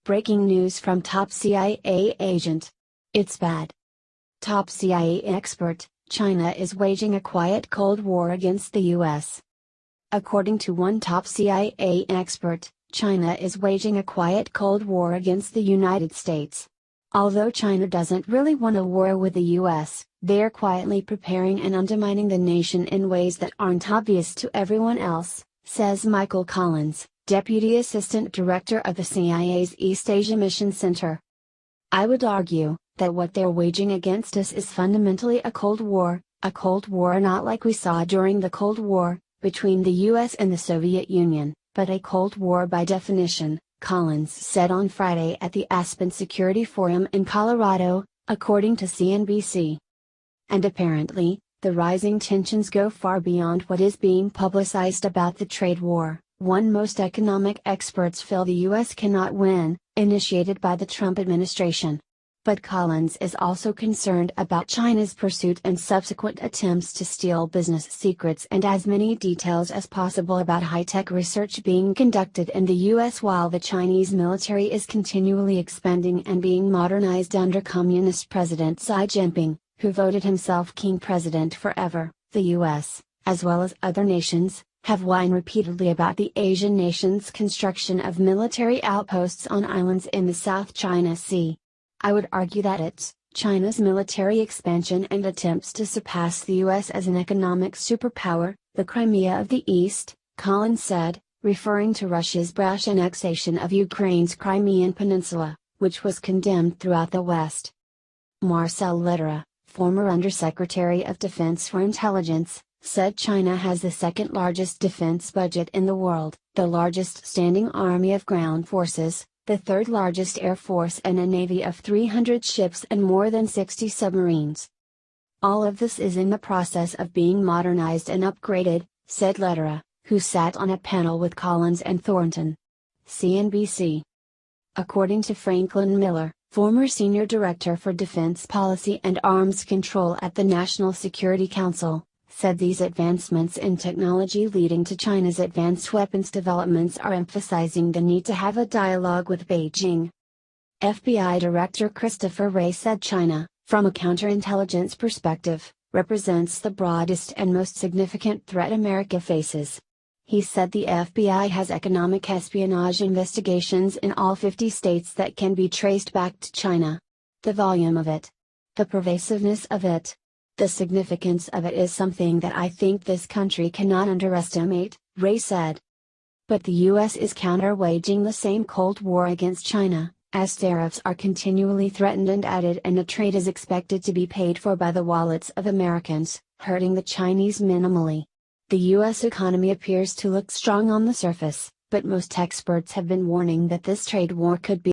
Breaking news from top CIA agent. It's bad. Top CIA expert, China is waging a quiet Cold War against the US. According to one top CIA expert, China is waging a quiet Cold War against the United States. Although China doesn't really want a war with the US, they're quietly preparing and undermining the nation in ways that aren't obvious to everyone else, says Michael Collins, Deputy Assistant Director of the CIA's East Asia Mission Center. I would argue that what they're waging against us is fundamentally a Cold War not like we saw during the Cold War, between the US and the Soviet Union, but a Cold War by definition, Collins said on Friday at the Aspen Security Forum in Colorado, according to CNBC. And apparently, the rising tensions go far beyond what is being publicized about the trade war, one most economic experts feel the US cannot win, initiated by the Trump administration. But Collins is also concerned about China's pursuit and subsequent attempts to steal business secrets and as many details as possible about high-tech research being conducted in the US while the Chinese military is continually expanding and being modernized under Communist President Xi Jinping, who voted himself King President forever. The US, as well as other nations, have whined repeatedly about the Asian nation's construction of military outposts on islands in the South China Sea. I would argue that it's China's military expansion and attempts to surpass the US as an economic superpower, the Crimea of the East, Collins said, referring to Russia's brash annexation of Ukraine's Crimean Peninsula, which was condemned throughout the West. Marcel Lettera, former Undersecretary of Defense for Intelligence, said China has the second largest defense budget in the world, the largest standing army of ground forces, the third largest air force and a navy of 300 ships and more than 60 submarines. All of this is in the process of being modernized and upgraded, said Lettera, who sat on a panel with Collins and Thornton. CNBC. According to Franklin Miller, former Senior Director for Defense Policy and Arms Control at the National Security Council, said these advancements in technology leading to China's advanced weapons developments are emphasizing the need to have a dialogue with Beijing. FBI Director Christopher Wray said China, from a counterintelligence perspective, represents the broadest and most significant threat America faces. He said the FBI has economic espionage investigations in all 50 states that can be traced back to China. The volume of it, the pervasiveness of it, the significance of it is something that I think this country cannot underestimate, Wray said. But the US is counter-waging the same Cold War against China, as tariffs are continually threatened and added and the trade is expected to be paid for by the wallets of Americans, hurting the Chinese minimally. The US economy appears to look strong on the surface, but most experts have been warning that this trade war could be